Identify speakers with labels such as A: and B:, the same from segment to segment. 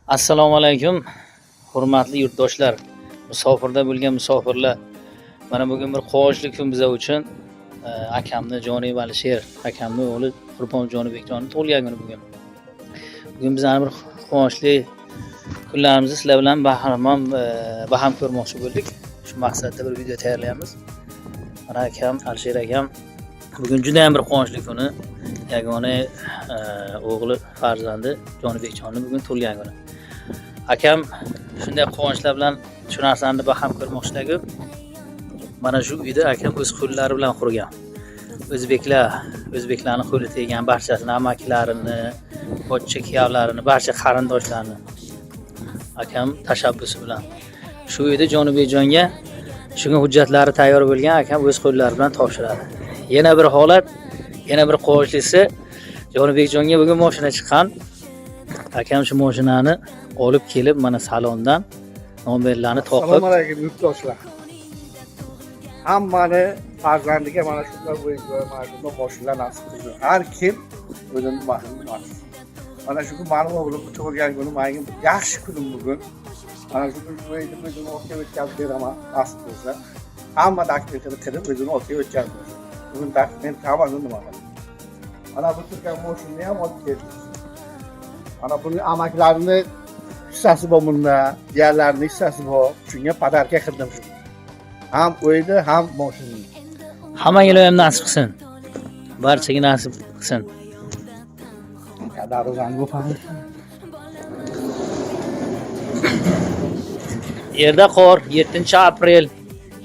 A: Assalomu alaykum, hurmatli yurtdoshlar, musofirda bo'lgan musofirlar. Mana bugun bir quvonchli kun bizlar uchun. Akamni Joniy Alisher, akamni o'g'li Qurbon Jonibekjonni tug'ilgan kuni bugun. Bugun bizlar bir quvonchli kunlarimizni sizlar bilan baham ko'rmoqchi bo'ldik. Shu maqsadda bir video tayyorlayapmiz. Mana akam Alisher akam bugun juda ham bir quvonchli kuni. Yagona o'g'li farzandi Jonibekjonni bugun tug'ilgan kuni. Akam shunday quvonchlar bilan shu narsani baham ko'rmoqchilar-ku. Mana shu uyda akam o'z qo'llari bilan qurgan. O'zbeklarning qo'li teggan barchasini, amakilarini, pochcha kiyavlarini, barcha qarindoshlarini akam tashabbusi bilan shu uyda Jonibekjonga shunga hujjatlari tayyor bo'lgan akam o'z qo'llari bilan topshiradi. Yana bir holat, yana bir quvonchlisi, Jonibekjonga bugun mashina chiqqan. Akam shu mashinani olib kelib mana salondan nomerlarni topib.
B: Assalomu alaykum yurtdoshlar. Hammani farzandiga mana shunday o'yinlar, mana shunday mashinalar nasib qildi. Har kim o'zini baxtini. Mana shu kun ma'lum o'g'lim tug'ilgan kuni, menga yaxshi kunim bugun. Mana shu kun o'zini o'tga o'tkazib beraman, nasib bo'lsa. Hamma taklifini qilib o'zini o'tga o'tkazdi. Bugun men tamamen nima qildim. Mana bu turgan mashinani ham olib keldim. Mana buni amaklarini hissasi bor bunda, diğerlarining hissasi bor. Shunga padarka qildim. Ham o'ydi, ham mashinani.
A: Hammaga ham nasib qilsin. Barchaga nasib qilsin.
B: Qadarozan bu ham.
A: Yerda qor 7-aprel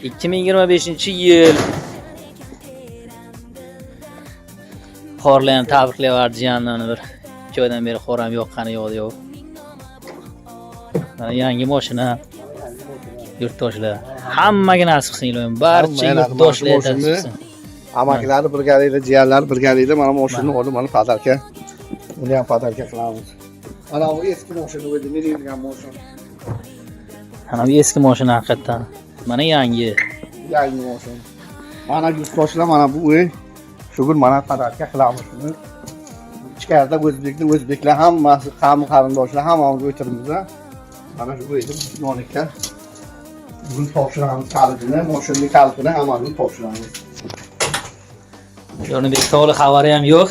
A: 2025-yil. Qorlar ham tabriklayapti jiyanlarni bir. 2 oydan beri qor ham yoqqani yo'q. Mana yangi mashina. Yurtdoshlar, hammaga nasib qilsin ilohim. Barcha yurtdoshlar nasib qilsin.
B: Amaklari birgalikda, jiyanlar birgalikda mana mashinani olib, mana padarka. Uni ham padarka qilamiz. Mana bu eski mashina o'zi, minilgan mashina.
A: Mana bu eski mashina haqiqatan. Mana yangi
B: mashina. Mana yurtdoshlar, mana bu uy. Shu kun mana padarka qilamiz shuni. Ichkarida o'zbeklar hammasi, qarindoshlar hammamiz o'tiribmiz. Mana shu uyda yo'nliklar. Bugün topşırağımız kalitini, moşinli kalitini hammani topşırağımız.
A: Jonibek to'g'ri xabari ham yo'q.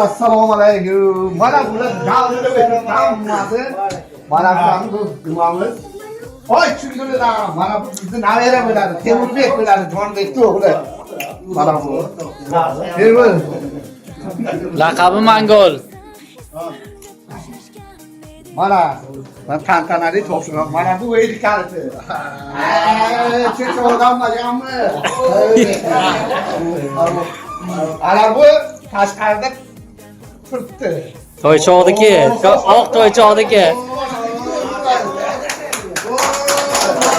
B: Assalomu alaykum. Mana bular davlada o'tib hammasi. Mana bu imomimiz. Oy chungulilar, mana bu bizni navara bo'ladi, Temurbek bo'ladi, Jonibekning o'g'li. Mana bu. Temur.
A: Laqabi Mangol.
B: Mana tantanali topshiriq. Mana bu o'yinlik kaliti. Checha odamlarmi? Ana bu tashqarida turibdi.
A: To'ychoqniki, oq to'ychoqniki.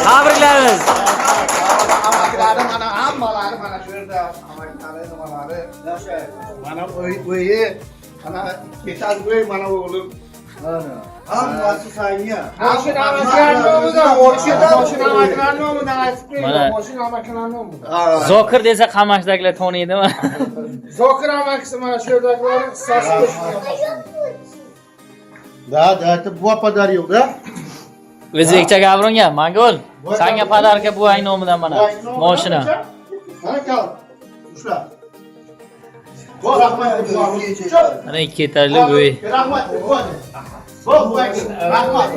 A: Tabriklaymiz.
B: Mana hammalari mana shu yerda amaklari nimalari. Mana o'yi, mana ketar o'y mana o'g'lim. Hammasi sayya. Mashina amaklarini nomidan, mashina amaklarini nomidan aytib qo'ying. Mashina amaklarini nomidan.
A: Zokir desa Qamashdagilar toniydimi?
B: Zokir amakisi mana shu yerdagilar hissasi qo'shgan. Da, это bu подарил-da.
A: O'zbekcha gapiring, Mangol. Senga padarka buvang nomidan mana mashina.
B: Mana kal. Ushla.
A: Mana 2 yetarli uy.
B: Rahmat. Rahmat.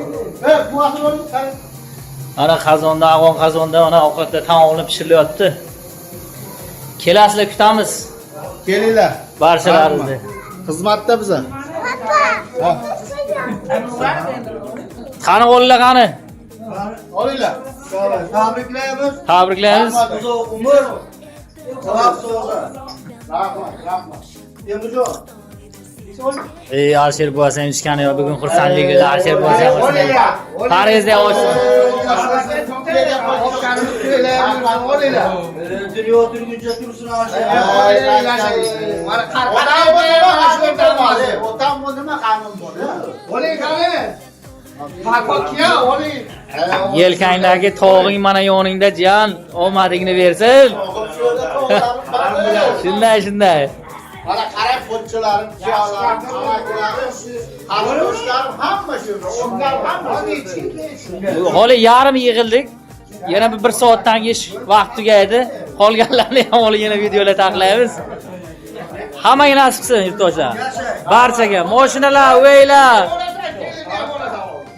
A: Mana qazonda, afg'on qazonda mana ovqatlar taomlar pishirilyapti. Kelasizlar, kutamiz.
B: Kelinglar.
A: Barchalaringizni.
B: Xizmatda biza.
A: Qani o'g'illar qani?
B: Olinglar. Tabriklaymiz.
A: Tabriklaymiz.
B: Uzoq umr. Savob so'zi. Rahmat. Temurjon.
A: Alisher buvasi ham ichgani yo'q. Bugun xursandligida Alisher buvasi ham xursand. Parizda ochdi.
B: Dunyo turguncha tursin Alisher. Mana qarqara. Otam bu nima qanun bor? Oling qani.
A: Yelkangdagi tog'ing mana yoningda jiyan, omadingni bersin. Shunday.
C: Mana qarab qo'shnilarim, kuyovlarim, qarindoshlarım hamma shu. Onlar hamma.
A: Hali yarim yig'ildik. Yana bir soatdan keyin vaqt tugaydi. Qolganlarni ham hali yana videolar taqlaymiz. Hammaga nasib qilsin yurtdoshlar. Barchaga mashinalar, uylar.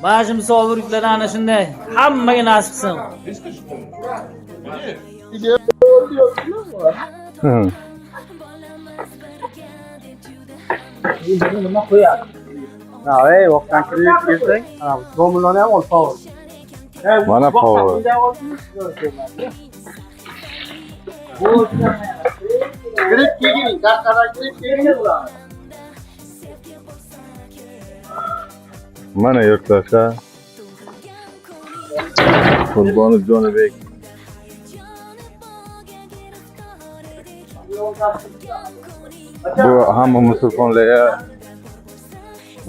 A: Mana musofirliklar ana shunday. Hammaga nasib qilsin.
B: Nima qo'yadi? Ha, vaqtdan kirib kelsang, ana domlarni ham ol, power.
D: Mana power.
B: Kirib kelgin, darqadan kirib kelgin bular.
D: Mana yurtdoshlar. Qurboni Jonibek. Bu hamma musulmonlarga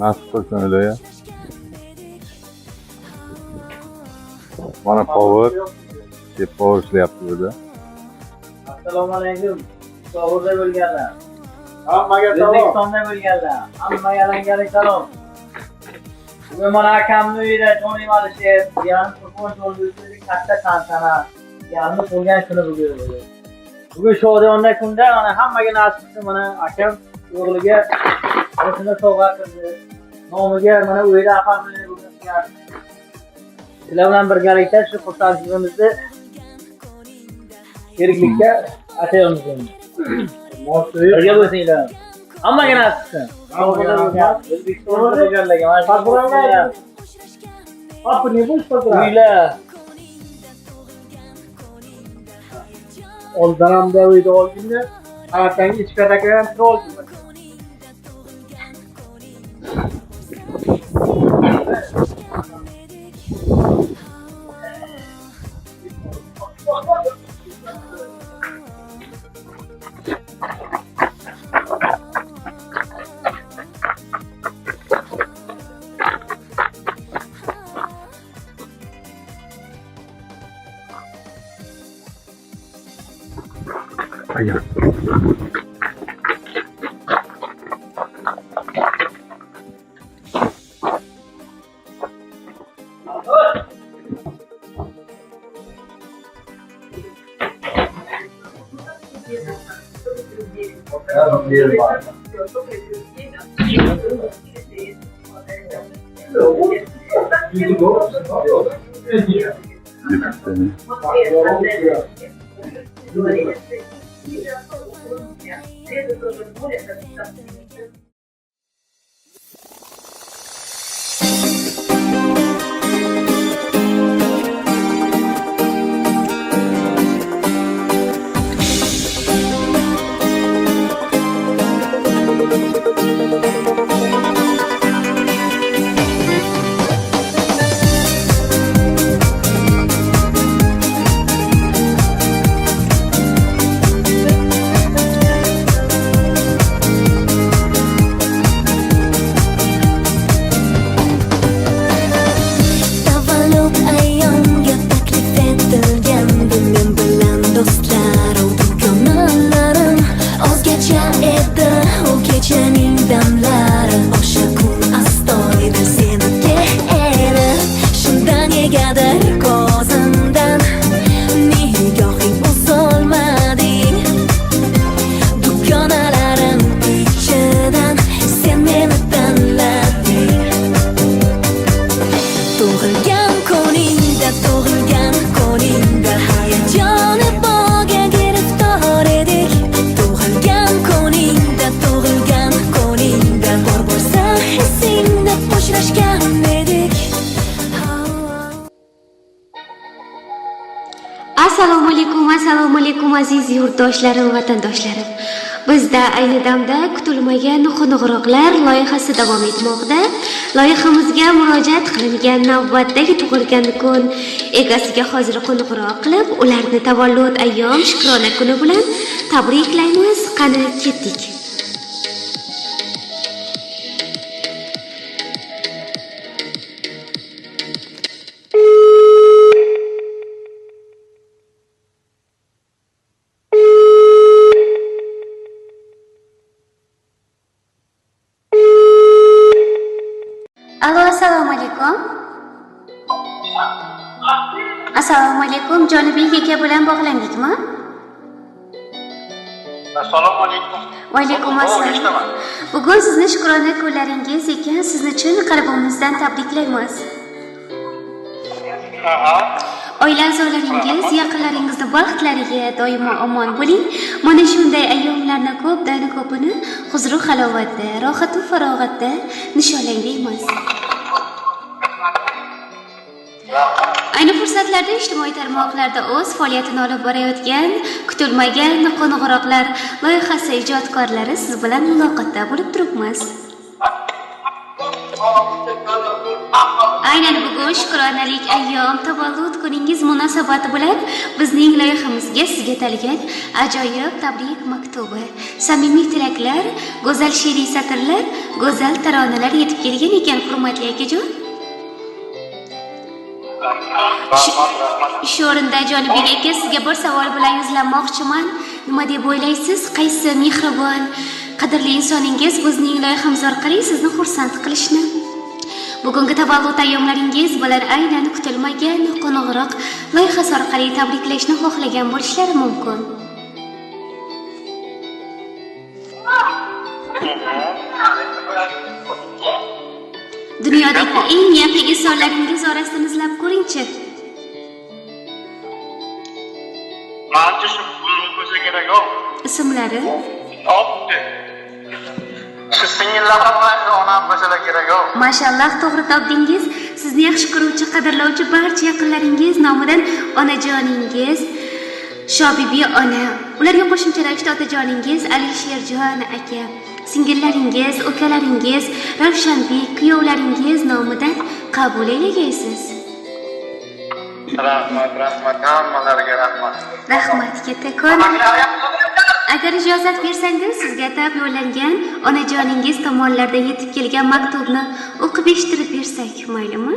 D: nasib qilsin iloya. Mana power. Power ishlayapti burada.
E: Assalomu alaykum. To'g'rida bo'lganlar.
B: Hammaga salom.
E: O'zbekistonda bo'lganlar. Hammaga alangali salom. Bugun mana akamni uyida Joni Malisher, yana Qurbon Jonibekning katta tantana. Yana bo'lgan kuni bugun. Bugun shodiyona kunda mana hammaga nasib qilsin, mana akam o'g'liga shuni sovg'a qildi. Nomiga mana uyda akamni bugun sizlar bilan birgalikda shu xursandligimizni sheriklikka ataymiz. Birga bo'lsinglar. Hammaga nasib qilsin. O'zbekistonda bo'lganlarga mana Papa ne bo'sh qildi? Uylar.
B: Oldaramda uyda olganda, qartangi ichkariga ham turib oldim.
D: Ayo.
F: Assalomu alaykum aziz yurtdoshlarim, vatandoshlarim. Bizda ayni damda kutilmagan qo'ng'iroqlar loyihasi davom etmoqda. Loyihamizga murojaat qilingan navbatdagi tug'ilgan kun egasiga hozir qo'ng'iroq qilib, ularni tavallud ayyom shukrona kuni bilan tabriklaymiz. Qani ketdik. alaykum. Assalomu alaykum. Jonibek aka bilan bog'landikmi?
G: Assalomu alaykum.
F: Va alaykum assalom. Bugun sizni shukrona kunlaringiz ekan, sizni uchun qalbimizdan tabriklaymiz. Oila a'zolaringiz, yaqinlaringizni baxtlariga doimo omon bo'ling. Mana shunday ayyomlarni ko'pdan ko'pini huzur halovatda, rohat va farog'atda nishonlang deymiz. Ayni fursatlarda ijtimoiy tarmoqlarda o'z faoliyatini olib borayotgan kutilmagan qo'ng'iroqlar loyihasi ijodkorlari siz bilan muloqotda bo'lib turibmiz. Aynan bugun shukronalik ayyom tavallud kuningiz munosabati bilan bizning loyihamizga sizga atalgan ajoyib tabrik maktubi, samimiy tilaklar, go'zal she'riy satrlar, go'zal taronalar yetib kelgan ekan, hurmatli akajon. Shu o'rinda Jonibek aka, sizga bir savol bilan yuzlanmoqchiman. Nima deb o'ylaysiz? Qaysi mehribon, qadrli insoningiz bizning loyihamiz orqali sizni xursand qilishni? Bugungi tavallud ayyomlaringiz bilan aynan kutilmagan qo'ng'iroq loyihasi orqali tabriklashni xohlagan bo'lishlari mumkin. Dunyodagi eng yaqin insonlaringiz orasidan izlab ko'ring-chi.
G: Mancha shu pulni bo'lsa kerak-ku.
F: Ismlari?
G: Topdi. Shu singillarim bilan onam bo'lsa kerak-ku.
F: Mashallah, to'g'ri topdingiz. Sizni yaxshi ko'ruvchi, qadrlovchi barcha yaqinlaringiz nomidan onajoningiz Shobibi ona, ularga qo'shimcha ravishda otajoningiz Alisherjon aka, singillaringiz, ukalaringiz Ravshanbek, kuyovlaringiz nomidan qabul aylaysiz.
G: Rahmat, hammalariga rahmat.
F: Rahmat kattakon. Agar ijozat bersangiz, sizga atab yo'llangan onajoningiz tomonidan yetib kelgan maktubni o'qib eshittirib bersak, maylimi?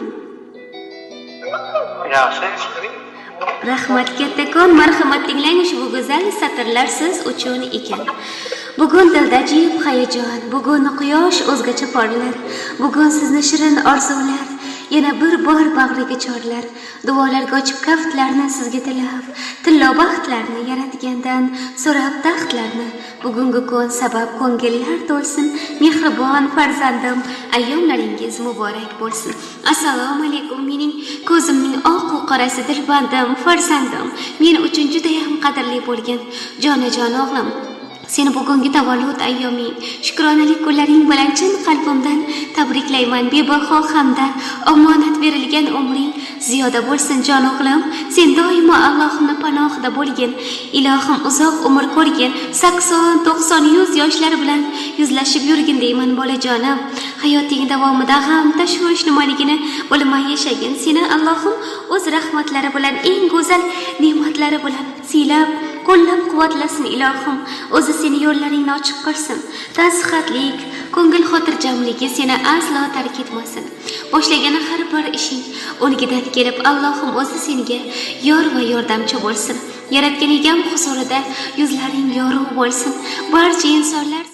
G: Yaxshi.
F: Rahmat kattakon, marhamat tinglang, ushbu go'zal satrlar siz uchun ekan. Bugun dilda ajib hayajon, bugun quyosh o'zgacha porlar, bugun sizni shirin orzular yana bir bor bag'riga chorlar, duolarga ochib kaftlarni sizga tilab, tillo baxtlarni yaratgandan so'rab taxtlarni. Bugungi kun sabab ko'ngillar to'lsin, mehribon farzandim, ayyomlaringiz muborak bo'lsin. Assalomu alaykum, mening ko'zimning oq va qorasi dilbandim, farzandim, men uchun juda ham qadrli bo'lgan jonajon o'g'lim. Seni bugungi tavallud ayyoming, shukronalik kunlaring bilan chin qalbimdan tabriklayman. Bebaho hamda omonat berilgan umring ziyoda bo'lsin jon o'g'lim. Sen doimo Allohning panohida bo'lgin. Ilohim uzoq umr ko'rgin. 80, 90, 100 yoshlar bilan yuzlashib yurgin deyman bolajonim. Hayoting davomida g'am, tashvish nimaligini bilmay yashagin. Seni Allohim o'z rahmatlari bilan, eng go'zal ne'matlari bilan siylab, qo'llab-quvvatlasin ilohim. O'zi seni yo'llaringni ochiq qilsin. Tansihatlik, ko'ngil xotirjamligi seni aslo tark etmasin. Boshlagan har bir ishing o'ngidan kelib, Allohim o'zi senga yor va yordamchi bo'lsin. Yaratgan egam huzurida yuzlaring yorug' bo'lsin. Barcha insonlar